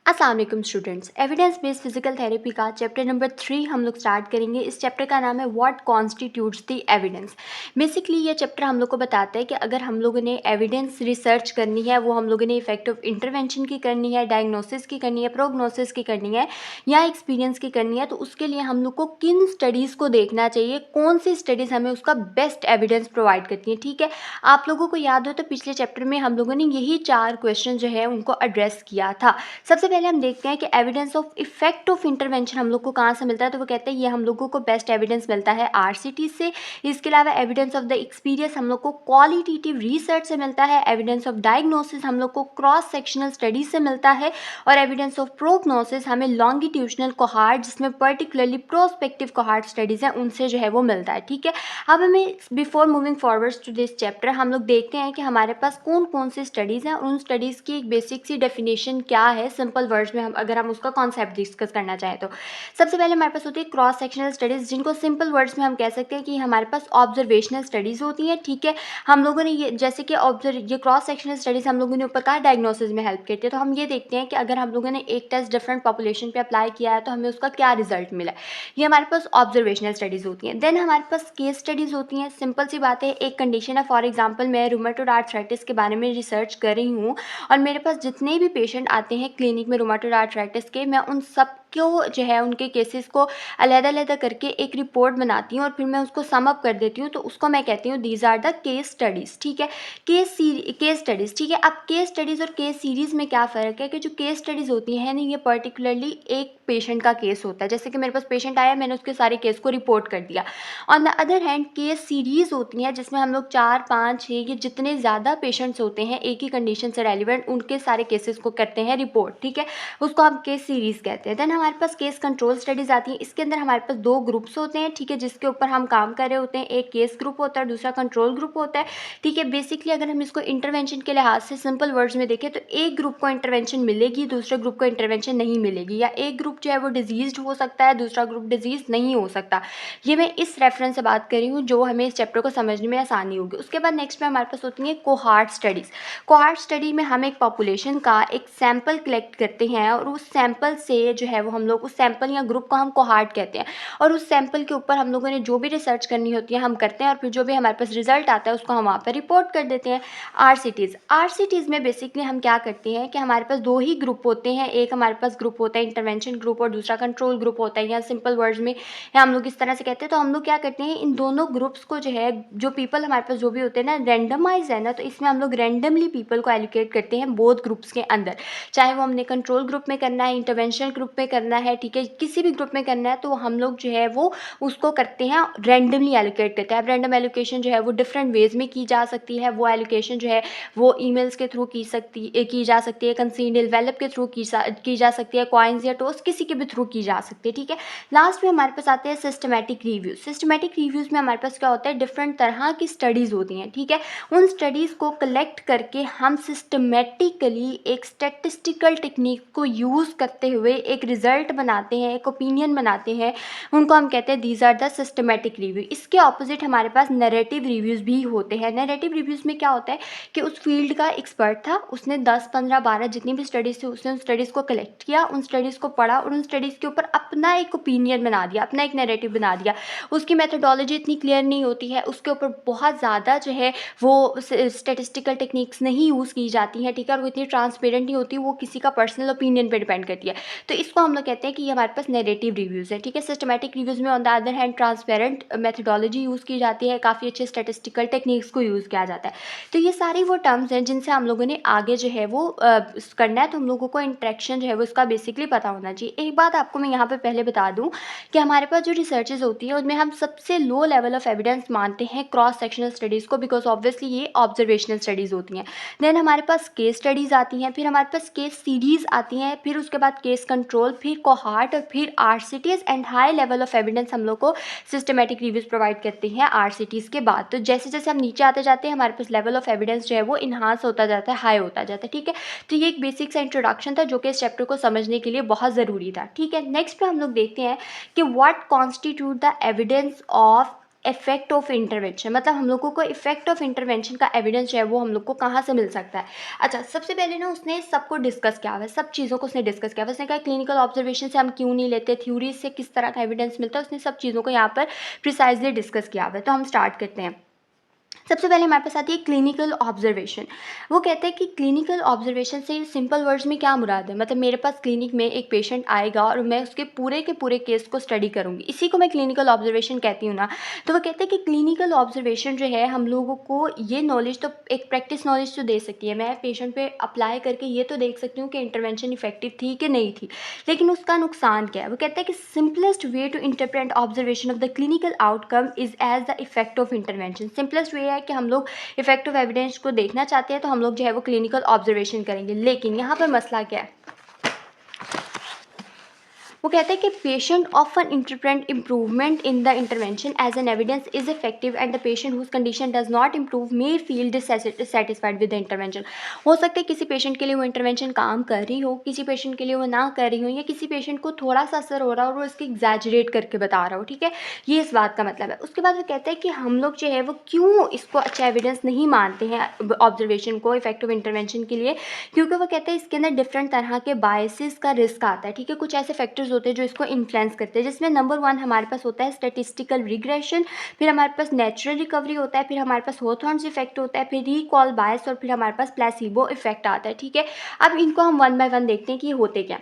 अस्सलाम वालेकुम students. Evidence based physical therapy का चैप्टर नंबर 3 हम लोग स्टार्ट करेंगे। इस चैप्टर का नाम है what constitutes the evidence. Basically ये चैप्टर हम लोग को बताता है कि अगर हम लोगों ने एविडेंस रिसर्च करनी है, वो हम लोगों ने इफेक्टिव इंटरवेंशन की करनी है, डायग्नोसिस की करनी है, प्रोग्नोसिस की करनी है या एक्सपीरियंस की करनी है, तो उसके लिए हम लोग को किन स्टडीज़ को देखना चाहिए, कौन सी स्टडीज़ हमें उसका बेस्ट एविडेंस प्रोवाइड करती हैं। ठीक है, आप लोगों को याद हो तो पिछले चैप्टर में हम लोगों ने यही 4 क्वेश्चन जो है उनको एड्रेस किया था। सबसे पहले हम देखते हैं कि evidence of effect of intervention हम लोग को कहाँ से मिलता है। तो वो कहते हैं ये हम लोगों को बेस्ट एविडेंस मिलता है आरसीटी से। इसके अलावा एविडेंस ऑफ द एक्सपीरियंस हम लोग को क्वालिटेटिव रिसर्च से मिलता है। एविडेंस ऑफ डायग्नोसिस हम लोग को क्रॉस सेक्शनल स्टडीज से मिलता है। और एविडेंस ऑफ प्रोग्नोसिस हमें लॉन्गिट्यूशनल कोहार्ट, जिसमें पर्टिकुलरली प्रोस्पेक्टिव कोहार्ट स्टडीज हैं, उनसे जो है वो मिलता है। ठीक है, अब हमें before moving forwards to this chapter हम लोग देखते हैं कि हमारे पास कौन कौन सी स्टडीज़ हैं और उन स्टडीज़ की एक बेसिक सी डेफिनेशन क्या है सिंपल वर्ड्स में, हम अगर हम उसका कॉन्सेप्ट डिस्कस करना चाहें तो। सबसे पहले हमारे पास होती है क्रॉस सेक्शनल स्टडीज़, जिनको सिंपल वर्ड्स में हम कह सकते हैं कि हमारे पास ऑब्जर्वेशनल स्टडीज़ होती हैं। ठीक है, हम लोगों ने ये जैसे कि ये क्रॉस सेक्शनल स्टडीज़ हम लोगों ने ऊपर कहा डायग्नोसिस में हेल्प करती है। तो हम ये देखते हैं कि अगर हम लोगों ने एक टेस्ट डिफरेंट पॉपुलेशन पे अप्लाई किया है तो हमें उसका क्या रिजल्ट मिला है, ये हमारे पास ऑब्जर्वेशनल स्टडीज़ होती हैं। देन हमारे पास केस स्टडीज़ होती हैं। सिंपल सी बात है, एक कंडीशन है, फॉर एग्जांपल मैं रूमेटोइड आर्थराइटिस के बारे में रिसर्च कर रही हूँ और मेरे पास जितने भी पेशेंट आते हैं क्लिनिक में रूमेटोइड आर्थराइटिस के, मैं उन सब को जो है उनके केसेस को अलग-अलग करके एक रिपोर्ट बनाती हूँ और फिर मैं उसको सम अप कर देती हूँ। तो उसको मैं कहती हूँ these are the case studies. ठीक है, केस स्टडीज़। ठीक है, अब केस स्टडीज़ और केस सीरीज़ में क्या फ़र्क है कि जो केस स्टडीज़ होती हैं ना, ये पर्टिकुलरली एक पेशेंट का केस होता है। जैसे कि मेरे पास पेशेंट आया, मैंने उसके सारे केस को रिपोर्ट कर दिया। On the other hand case series होती हैं जिसमें हम लोग 4, 5, 6 ये जितने ज़्यादा पेशेंट्स होते हैं एक ही कंडीशन से रेलिवेंट, उनके सारे केसेस को करते हैं रिपोर्ट। ठीक है, उसको हम केस सीरीज़ कहते हैं। देन हमारे पास केस कंट्रोल स्टडीज़ आती हैं। इसके अंदर हमारे पास 2 ग्रुप्स होते हैं। ठीक है, जिसके ऊपर हम काम कर रहे होते हैं। एक केस ग्रुप होता है, दूसरा कंट्रोल ग्रुप होता है। ठीक है, बेसिकली अगर हम इसको इंटरवेंशन के लिहाज से सिंपल वर्ड्स में देखें तो एक ग्रुप को इंटरवेंशन मिलेगी, दूसरे ग्रुप को इंटरवेंशन नहीं मिलेगी, या एक ग्रुप जो है वो डिजीज्ड हो सकता है, दूसरा ग्रुप डिजीज नहीं हो सकता। ये मैं इस रेफरेंस से बात कर रही हूँ जो हमें इस चैप्टर को समझने में आसानी होगी। उसके बाद नेक्स्ट में हमारे पास होती है कोहार्ट स्टडीज़। कोहार्ट स्टडी में हम एक पॉपुलेशन का एक सैंपल कलेक्ट करते हैं और उस सैंपल से जो है वो हम लोग उस सैंपल या ग्रुप को हम कोहार्ट कहते हैं और उस सैंपल के ऊपर हम लोगों ने जो भी रिसर्च करनी होती है हम करते हैं और फिर जो भी हमारे पास रिजल्ट आता है उसको हम वहाँ पर रिपोर्ट कर देते हैं। आरसीटीज़ में बेसिकली हम क्या करते हैं कि हमारे पास 2 ही ग्रुप होते हैं। एक हमारे पास ग्रुप होता है इंटरवेंशन ग्रुप और दूसरा कंट्रोल ग्रुप होता है, या सिंपल वर्ड्स में या हम लोग इस तरह से कहते हैं। तो हम लोग क्या करते हैं, इन दोनों ग्रुप्स को जो है, जो पीपल हमारे पास जो भी होते हैं ना, रैंडमाइज है ना, तो इसमें हम लोग रैंडमली पीपल को एलोकेट करते हैं बोथ ग्रुप्स के अंदर। चाहे वो हमने कंट्रोल ग्रुप में करना है, इंटरवेंशन ग्रुप में करना है, ठीक है, किसी भी ग्रुप में करना है, तो हम लोग जो है वो उसको करते हैं रैंडमली एलोकेट करते हैं। अब रैंडम एलोकेशन जो है वो डिफरेंट वेज में की जा सकती है। वो एलोकेशन जो है वो ईमेल्स के थ्रू की जा सकती है, कंसील्ड एनवेलप के थ्रू की जा सकती है, कॉइन्स या टोस्ट किसी के भी थ्रू की जा सकती है। ठीक है, लास्ट में हमारे पास आते हैं सिस्टमैटिक रिव्यूज। सिस्टमैटिक रिव्यूज में हमारे पास क्या होता है, डिफरेंट तरह की स्टडीज़ होती हैं। ठीक है, उन स्टडीज़ को कलेक्ट करके हम सिस्टमेटिकली एक स्टैटिस्टिकल टेक्निक को यूज़ करते हुए एक रिजल्ट बनाते हैं, एक ओपिनियन बनाते हैं, उनको हम कहते हैं these are the systematic review. इसके ऑपोजिट हमारे पास नैरेटिव रिव्यूज़ भी होते हैं। नैरेटिव रिव्यूज़ में क्या होता है कि उस फील्ड का एक्सपर्ट था, उसने 10, 15, 12 जितनी भी स्टडीज़ थी उसने उन स्टडीज़ को कलेक्ट किया, उन स्टडीज़ को पढ़ा और उन स्टडीज़ के ऊपर अपना एक ओपिनियन बना दिया, अपना एक नैरेटिव बना दिया। उसकी मेथोडोलॉजी इतनी क्लियर नहीं होती है, उसके ऊपर बहुत ज़्यादा जो है वो स्टैटिस्टिकल टेक्निक्स नहीं यूज़ की जाती हैं। ठीक है, और वो इतनी ट्रांसपेरेंट नहीं होती, वो किसी का पर्सनल ओपिनियन पे डिपेंड करती है। तो इसको हम लोग कहते हैं कि ये हमारे पास नैरेटिव रिव्यूज़ है। ठीक है, सिस्टमैटिक रिव्यूज़ में on the other hand transparent methodology use की जाती है, काफ़ी अच्छे स्टैटिस्टिकल टेक्निक्स को यूज़ किया जाता है। तो ये सारी वो टर्म्स हैं जिनसे हम लोगों ने आगे जो है वो करना है, तो हम लोगों को इंटरेक्शन जो है वो इसका बेसिकली पता होना चाहिए। एक बात आपको मैं यहाँ पे पहले बता दूँ कि हमारे पास जो रिसर्चेज होती है उनमें हम सबसे लो लेवल ऑफ एविडेंस मानते हैं क्रॉस सेक्शनल स्टडीज़ को, बिकॉज ऑब्वियसली ये ऑब्जर्वेशनल स्टडीज़ होती हैं। देन हमारे पास केस स्टडीज़ आती हैं, फिर हमारे पास केस सीरीज़ आती हैं, फिर उसके बाद केस कंट्रोल, फिर कोहार्ट और फिर RCTs and high level of evidence हम लोग को सिस्टमैटिक रिव्यूज़ प्रोवाइड करते हैं आरसीटीज़ के बाद। तो जैसे जैसे हम नीचे आते जाते हैं हमारे पास लेवल ऑफ एविडेंस जो है वो इन्हांस होता जाता है, हाई होता जाता है। ठीक है, तो ये एक बेसिक सा इंट्रोडक्शन था जो कि इस चैप्टर को समझने के लिए बहुत ज़रूरी था। ठीक है, नेक्स्ट पे हम लोग देखते हैं कि what constitute the evidence of effect of intervention, मतलब हम लोगों को इफेक्ट ऑफ इंटरवेंशन का एविडेंस जो है वो हम लोग को कहाँ से मिल सकता है। अच्छा, सबसे पहले ना उसने सबको डिस्कस किया हुआ है, सब चीज़ों को उसने डिस्कस किया हुआ है। उसने कहा क्लिनिकल ऑब्जर्वेशन से हम क्यों नहीं लेते, थ्योरी से किस तरह का एविडेंस मिलता है, उसने सब चीज़ों को यहाँ पर प्रिसाइजली डिस्कस किया हुआ है। तो हम स्टार्ट करते हैं। सबसे पहले हमारे पास आती है क्लिनिकल ऑब्जर्वेशन। वो कहते हैं कि क्लिनिकल ऑब्जर्वेशन से सिंपल वर्ड्स में क्या मुराद है, मतलब मेरे पास क्लिनिक में एक पेशेंट आएगा और मैं उसके पूरे के पूरे केस को स्टडी करूंगी, इसी को मैं क्लिनिकल ऑब्जर्वेशन कहती हूँ ना। तो वो कहते हैं कि क्लिनिकल ऑब्जर्वेशन जो है हम लोगों को ये नॉलेज तो एक प्रैक्टिस नॉलेज तो दे सकती है, मैं पेशेंट पे अप्लाई करके ये तो देख सकती हूँ कि इंटरवेंशन इफेक्टिव थी कि नहीं थी, लेकिन उसका नुकसान क्या है। वो कहते हैं कि simplest way to interpret observation of the clinical outcome is as the effect of intervention. Simplest way है कि हम लोग इफेक्ट ऑफ एविडेंस को देखना चाहते हैं तो हम लोग जो है वो क्लिनिकल ऑब्जर्वेशन करेंगे, लेकिन यहाँ पर मसला क्या है। वो कहते हैं कि patient often interpret improvement in the intervention as an evidence is effective and the patient whose condition does not improve may feel dissatisfied with the intervention. हो सकता है किसी पेशेंट के लिए वो इंटरवेंशन काम कर रही हो, किसी पेशेंट के लिए वो ना कर रही हो, या किसी पेशेंट को थोड़ा सा असर हो रहा हो और वो इसकी एग्जैजरेट करके बता रहा हो, ठीक है, ये इस बात का मतलब है। उसके बाद वो कहते हैं कि हम लोग जो है वो क्यों इसको अच्छा एविडेंस नहीं मानते हैं ऑब्जर्वेशन को इफेक्टिव इंटरवेंशन के लिए, क्योंकि वो कहते हैं इसके अंदर डिफरेंट तरह के बायसेस का रिस्क आता है, ठीक है। कुछ ऐसे फैक्टर्स होते हैं जो इसको इन्फ्लुएंस करते हैं, जिसमें नंबर 1 हमारे पास होता है स्टैटिस्टिकल रिग्रेशन, फिर हमारे पास नेचुरल रिकवरी होता है, फिर हमारे पास हॉथॉर्न्स इफेक्ट होता है, फिर रिकॉल बायस, और फिर हमारे पास प्लेसिबो इफेक्ट आता है, ठीक है। अब इनको हम वन बाय वन देखते हैं कि ये होते क्या।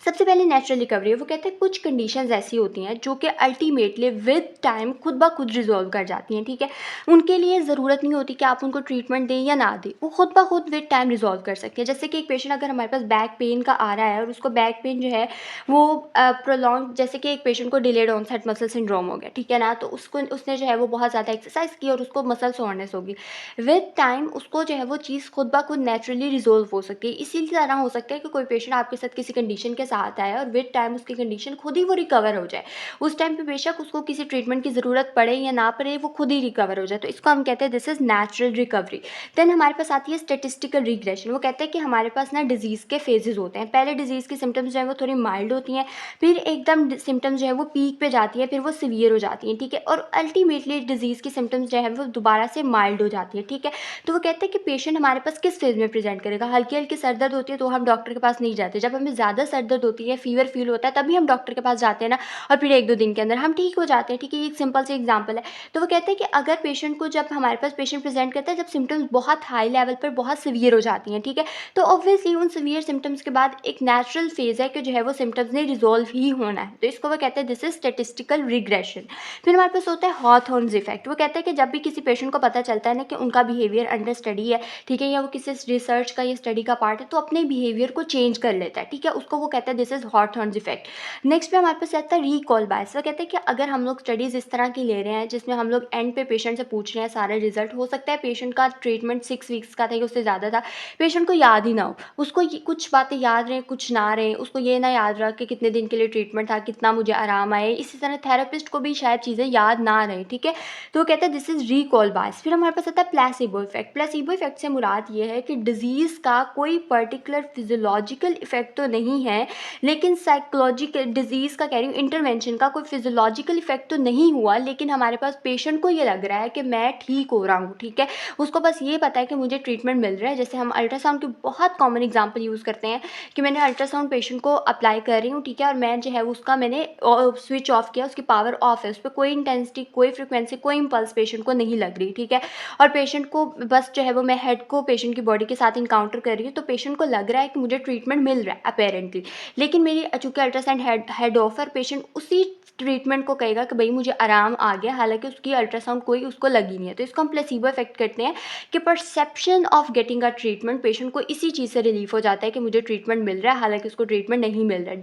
सबसे पहले नेचुरल रिकवरी है। वो कहते हैं कुछ कंडीशंस ऐसी होती हैं जो कि अल्टीमेटली विद टाइम खुद ब खुद रिजॉल्व कर जाती हैं, ठीक है। उनके लिए ज़रूरत नहीं होती कि आप उनको ट्रीटमेंट दें या ना दें, वो खुद ब खुद विद टाइम रिजॉल्व कर सकती है। जैसे कि एक पेशेंट अगर हमारे पास बैक पेन का आ रहा है और उसको बैक पेन जो है वो प्रोलॉन्ग, जैसे कि एक पेशेंट को डिलेड ऑनसेट मसल सिंड्रोम हो गया, ठीक है ना, तो उसको उसने जो है वो बहुत ज़्यादा एक्सरसाइज की और उसको मसल सोरनेस होगी। विद टाइम उसको जो है वो चीज़ खुद ब खुद नेचुरली रिजॉल्व हो सकती है। इसी तरह हो सकता है कि कोई पेशेंट आपके साथ किसी कंडीशन के साथ आया और विद टाइम उसकी कंडीशन खुद ही वो रिकवर हो जाए, उस टाइम पे बेशक उसको किसी ट्रीटमेंट की ज़रूरत पड़े या ना पड़े, वो खुद ही रिकवर हो जाए, तो इसको हम कहते हैं this is natural recovery. Then हमारे पास आती है स्टेटिस्टिकल रिग्रेशन। वो कहते हैं कि हमारे पास ना डिजीज़ के फेजेस होते हैं। पहले डिजीज़ की सिम्टम्स जो है वो थोड़ी माइल्ड होती हैं, फिर एकदम सिम्टम्स जो है वो पीक पे जाती है, फिर वो सीवियर हो जाती हैं, ठीक है, और अल्टीमेटली डिजीज़ की सिम्टम्स जो है वो दोबारा से माइल्ड हो जाती है, ठीक है। तो वो कहते हैं कि पेशेंट हमारे पास किस फेज़ में प्रेजेंट करेगा। हल्की हल्की सर दर्द होती है तो हम डॉक्टर के पास नहीं जाते, जब हमें ज़्यादा सर दर्द होती है, फीवर फील होता है, तभी हम डॉक्टर के पास जाते हैं ना, और फिर 1-2 दिन के अंदर हम ठीक हो जाते हैं, ठीक है। ये एक सिंपल सी एग्जांपल है। तो वो कहते हैं कि अगर पेशेंट को, जब हमारे पास पेशेंट प्रेजेंट करता है जब सिम्टम्स बहुत हाई लेवल पर बहुत सीवियर हो जाती हैं, ठीक है, तो ऑब्वियसली उन सीवियर सिम्टम्स के बाद एक नेचुरल फेज़ है कि जो है वो सिम्टम्स ने रिजॉल्व ही होना है, तो इसको वो कहते हैं दिस इज स्टैटिस्टिकल रिग्रेशन। फिर हमारे पास होता है हॉथॉर्न्स इफेक्ट। वो कहते हैं कि जब भी किसी पेशेंट को पता चलता है ना कि उनका बिहेवियर अंडर स्टडी है, ठीक है, या वो किसी रिसर्च का या स्टडी का पार्ट है, तो अपने बिहेवियर को चेंज कर लेता है, ठीक है, उसको वो कहता है दिस इज हॉथॉर्न्स इफेक्ट। नेक्स्ट पे हमारे पास आता है रिकॉल बायस। वो कहते हैं कि अगर हम लोग स्टडीज़ इस तरह की ले रहे हैं जिसमें हम लोग एंड पे पेशेंट से पूछ रहे हैं सारे रिजल्ट, हो सकता है पेशेंट का ट्रीटमेंट 6 वीक्स का था या उससे ज़्यादा था, पेशेंट को याद ही ना हो, उसको कुछ बातें याद रहें कुछ ना रहें, उसको ये ना याद रहा कि कितने दिन के लिए ट्रीटमेंट था, कितना मुझे आराम आए, इसी तरह थेरेपिस्ट को भी शायद चीज़ें याद ना रहें, ठीक है। तो वो कहते हैं दिस इज रिकॉल बायस। फिर हमारे पास आता है प्लेसिबो इफेक्ट। प्लेसिबो इफेक्ट से मुराद ये है कि डिजीज़ का कोई पर्टिकुलर फिजियोलॉजिकल इफेक्ट तो नहीं है, लेकिन साइकोलॉजिकल डिजीज़ का कह रही हूँ, इंटरवेंशन का कोई फिजियोलॉजिकल इफेक्ट तो नहीं हुआ, लेकिन हमारे पास पेशेंट को ये लग रहा है कि मैं ठीक हो रहा हूँ, ठीक है, उसको बस ये पता है कि मुझे ट्रीटमेंट मिल रहा है। जैसे हम अल्ट्रासाउंड की बहुत कॉमन एग्जांपल यूज़ करते हैं कि मैंने अल्ट्रासाउंड पेशेंट को अप्लाई कर रही हूँ, ठीक है, और मैं जो है उसका मैंने स्विच ऑफ किया, उसकी पावर ऑफ है, उस पर कोई इंटेंसिटी कोई फ्रिक्वेंसी कोई इम्पल्स पेशेंट को नहीं लग रही, ठीक है, और पेशेंट को बस जो है वो मैं हेड को पेशेंट की बॉडी के साथ इनकाउंटर कर रही हूँ, तो पेशेंट को लग रहा है कि मुझे ट्रीटमेंट मिल रहा है अपेरेंटली, लेकिन मेरी चूँकि अल्ट्रासाउंड हेड ऑफ है, पेशेंट उसी ट्रीटमेंट को कहेगा कि भाई मुझे आराम आ गया, हालांकि उसकी अल्ट्रासाउंड कोई उसको लगी नहीं है। तो इसको हम प्लेसिबो इफेक्ट करते हैं कि perception of getting a treatment, patient को इसी चीज़ से रिलीफ हो जाता है कि मुझे ट्रीटमेंट मिल रहा है, हालांकि उसको ट्रीटमेंट नहीं मिल रहा है।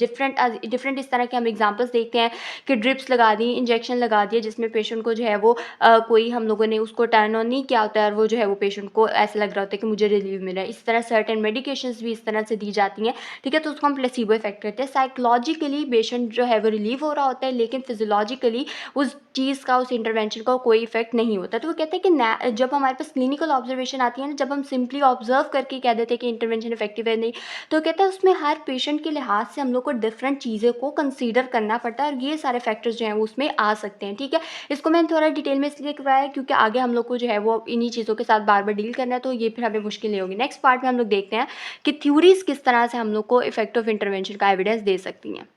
डिफरेंट इस तरह के हम एग्जाम्पल्स देखते हैं कि ड्रिप्स लगा दी, इंजेक्शन लगा दिए, जिसमें पेशेंट को जो है वो कोई हम लोगों ने उसको टर्न ऑन नहीं किया होता है और वो जो है वो पेशेंट को ऐसा लग रहा होता है कि मुझे रिलीफ मिला है। इस तरह सर्टेन मेडिकेशंस भी इस तरह से दी जाती हैं, ठीक है, तो उसको हम प्लेसिबो इफेक्ट करते हैं। साइकोलॉजिकली पेशेंट जो है वो रिलीव हो रहा होता है, लेकिन फिजियोलॉजिकली उस चीज़ का, उस इंटरवेंशन का कोई इफेक्ट नहीं होता। तो वो कहते हैं कि जब हमारे पास क्लिनिकल ऑब्जर्वेशन आती है ना, जब हम सिंपली ऑब्जर्व करके कह देते हैं कि इंटरवेंशन इफेक्टिव है नहीं, तो कहता है उसमें हर पेशेंट के लिहाज से हम लोग को डिफरेंट चीज़ों को कंसीडर करना पड़ता है और ये सारे फैक्टर्स जो हैं वो उसमें आ सकते हैं। ठीक है, इसको मैंने थोड़ा डिटेल में इसलिए करवाया है क्योंकि आगे हम लोग को जो है वो इन्हीं चीज़ों के साथ बार बार डील करना है, तो ये फिर हमें मुश्किल नहीं होगी। नेक्स्ट पार्ट में हम लोग देखते हैं कि थ्योरीज किस तरह से हम लोग को इफेक्ट ऑफ इंटरवेंशन का एविडेंस दे सकती हैं।